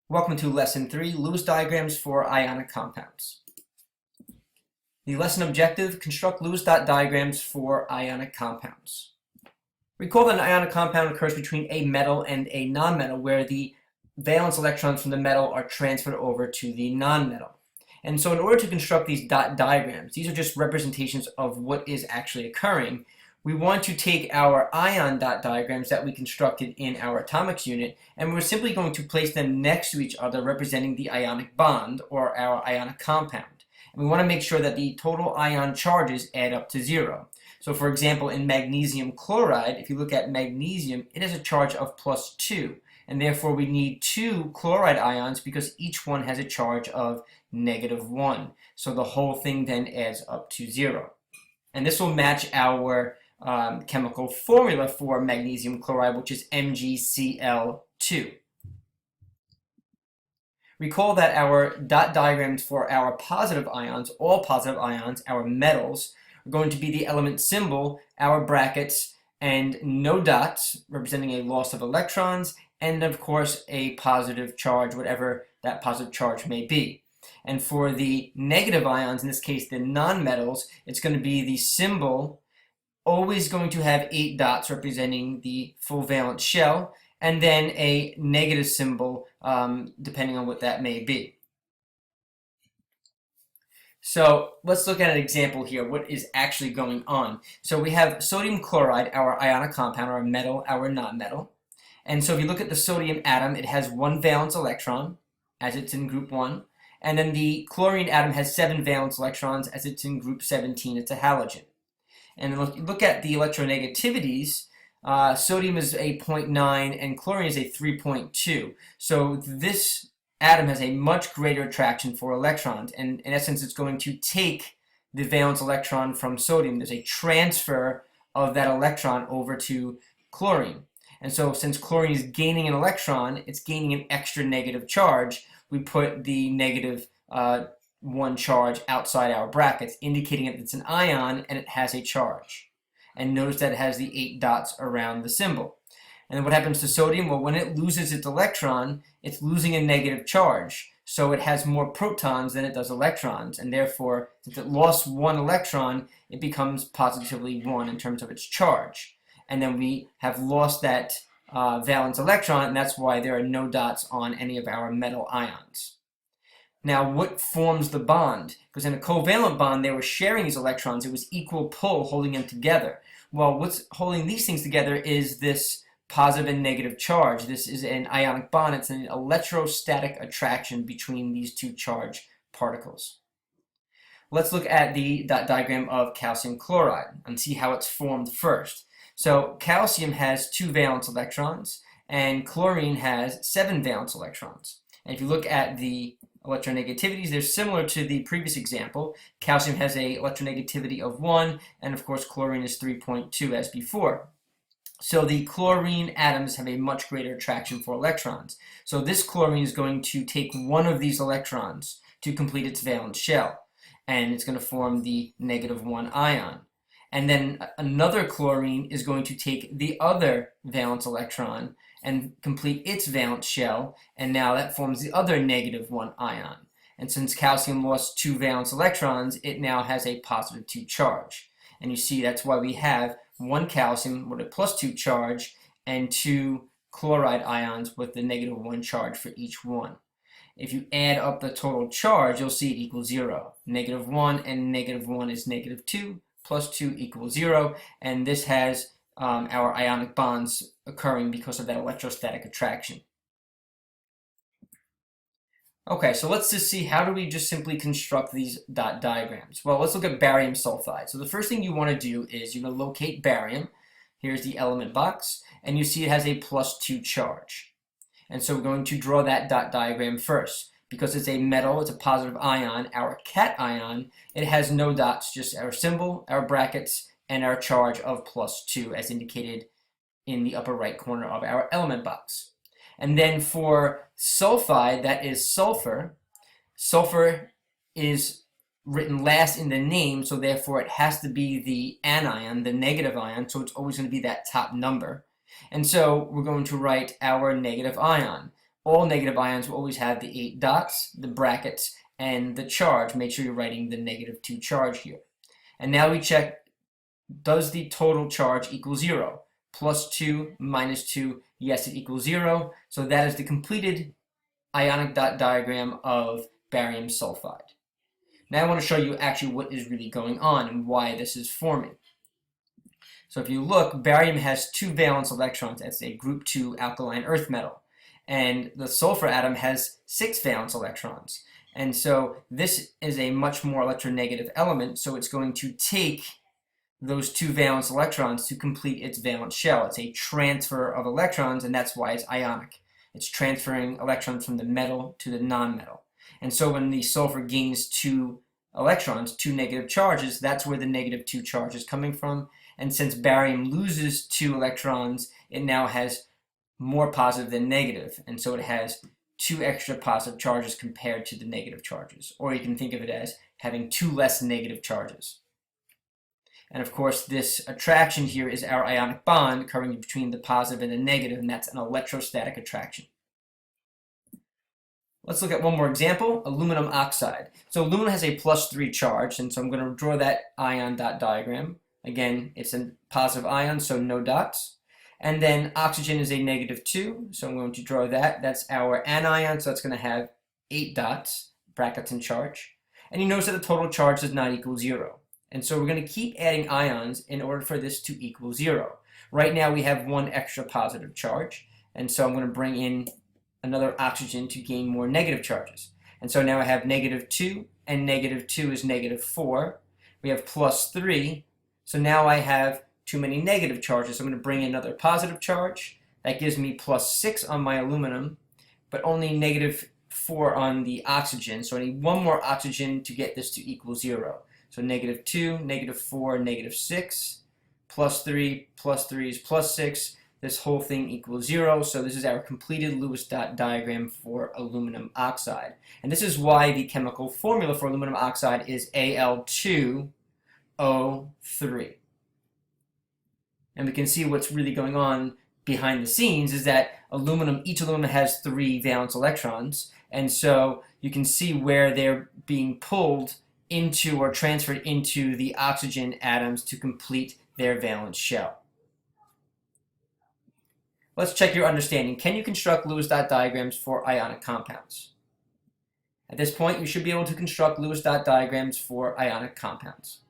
Welcome to Lesson 3, Lewis diagrams for ionic compounds. The lesson objective, construct Lewis dot diagrams for ionic compounds. Recall that an ionic compound occurs between a metal and a nonmetal, where the valence electrons from the metal are transferred over to the nonmetal. And so in order to construct these dot diagrams, these are just representations of what is actually occurring. We want to take our ion dot diagrams that we constructed in our atomics unit, and we're simply going to place them next to each other, representing the ionic bond, or our ionic compound. And we want to make sure that the total ion charges add up to 0. So for example, in magnesium chloride, if you look at magnesium, it has a charge of +2. And therefore we need 2 chloride ions because each one has a charge of -1. So the whole thing then adds up to 0. And this will match our chemical formula for magnesium chloride, which is MgCl2. Recall that our dot diagrams for our positive ions, all positive ions, our metals, are going to be the element symbol, our brackets, and no dots, representing a loss of electrons, and of course a positive charge, whatever that positive charge may be. And for the negative ions, in this case the nonmetals, it's going to be the symbol always going to have 8 dots representing the full valence shell, and then a negative symbol depending on what that may be. So let's look at an example here, what is actually going on. So we have sodium chloride, our ionic compound, our metal, our nonmetal. And so if you look at the sodium atom, it has 1 valence electron, as it's in group 1. And then the chlorine atom has 7 valence electrons, as it's in group 17, it's a halogen. And look at the electronegativities. Sodium is a 0.9 and chlorine is a 3.2. So this atom has a much greater attraction for electrons. And in essence, it's going to take the valence electron from sodium. There's a transfer of that electron over to chlorine. And so since chlorine is gaining an electron, it's gaining an extra negative charge. We put the negative 1 charge outside our brackets, indicating that it's an ion and it has a charge. And notice that it has the 8 dots around the symbol. And then what happens to sodium? Well, when it loses its electron, it's losing a negative charge. So it has more protons than it does electrons. And therefore, since it lost 1 electron, it becomes positively 1 in terms of its charge. And then we have lost that valence electron, and that's why there are no dots on any of our metal ions. Now, what forms the bond? Because in a covalent bond, they were sharing these electrons. It was equal pull holding them together. Well, what's holding these things together is this positive and negative charge. This is an ionic bond. It's an electrostatic attraction between these 2 charged particles. Let's look at the dot diagram of calcium chloride and see how it's formed first. So calcium has 2 valence electrons, and chlorine has 7 valence electrons. And if you look at the electronegativities, they're similar to the previous example. Calcium has a electronegativity of 1, and of course chlorine is 3.2 as before. So the chlorine atoms have a much greater attraction for electrons. So this chlorine is going to take 1 of these electrons to complete its valence shell, and it's going to form the -1 ion. And then another chlorine is going to take the other valence electron and complete its valence shell, and now that forms the other -1 ion. And since calcium lost 2 valence electrons, it now has a +2 charge. And you see that's why we have 1 calcium with a +2 charge and 2 chloride ions with the -1 charge for each one. If you add up the total charge, you'll see it equals 0. -1 and -1 is -2. +2 equals 0, and this has our ionic bonds occurring because of that electrostatic attraction. Okay, so let's just see, how do we just simply construct these dot diagrams? Well, let's look at barium sulfide. So the first thing you want to do is you're going to locate barium. Here's the element box, and you see it has a +2 charge. And so we're going to draw that dot diagram first. Because it's a metal, it's a positive ion, our cation, it has no dots, just our symbol, our brackets, and our charge of +2 as indicated in the upper right corner of our element box. And then for sulfide, that is sulfur. Sulfur is written last in the name, so therefore it has to be the anion, the negative ion, so it's always going to be that top number. And so we're going to write our negative ion. all negative ions will always have the 8 dots, the brackets, and the charge. Make sure you're writing the -2 charge here. And now we check, does the total charge equal 0? +2, -2, yes, it equals 0. So that is the completed ionic dot diagram of barium sulfide. Now I want to show you actually what is really going on and why this is forming. So if you look, barium has 2 valence electrons. That's a group 2 alkaline earth metal. And the sulfur atom has 6 valence electrons. And so this is a much more electronegative element, so it's going to take those 2 valence electrons to complete its valence shell. It's a transfer of electrons, and that's why it's ionic. It's transferring electrons from the metal to the nonmetal. And so when the sulfur gains 2 electrons, 2 negative charges, that's where the -2 charge is coming from. And since barium loses 2 electrons, it now has more positive than negative. And so it has 2 extra positive charges compared to the negative charges. Or you can think of it as having 2 less negative charges. And of course, this attraction here is our ionic bond occurring between the positive and the negative, and that's an electrostatic attraction. Let's look at one more example, aluminum oxide. So aluminum has a +3 charge, and so I'm going to draw that ion dot diagram. Again, it's a positive ion, so no dots. And then oxygen is a -2, so I'm going to draw that. That's our anion, so it's going to have 8 dots, brackets and charge. And you notice that the total charge does not equal 0. And so we're going to keep adding ions in order for this to equal 0. Right now we have 1 extra positive charge, and so I'm going to bring in another oxygen to gain more negative charges. And so now I have -2, and -2 is -4. We have +3, so now I have too many negative charges. So I'm going to bring in another positive charge. That gives me +6 on my aluminum, but only -4 on the oxygen. So I need 1 more oxygen to get this to equal 0. So -2, -4, -6, +3, +3 is +6. This whole thing equals 0, so this is our completed Lewis dot diagram for aluminum oxide. And this is why the chemical formula for aluminum oxide is Al2O3. And we can see what's really going on behind the scenes is that each aluminum has 3 valence electrons, and so you can see where they're being pulled into or transferred into the oxygen atoms to complete their valence shell. Let's check your understanding. Can you construct Lewis dot diagrams for ionic compounds? At this point, you should be able to construct Lewis dot diagrams for ionic compounds.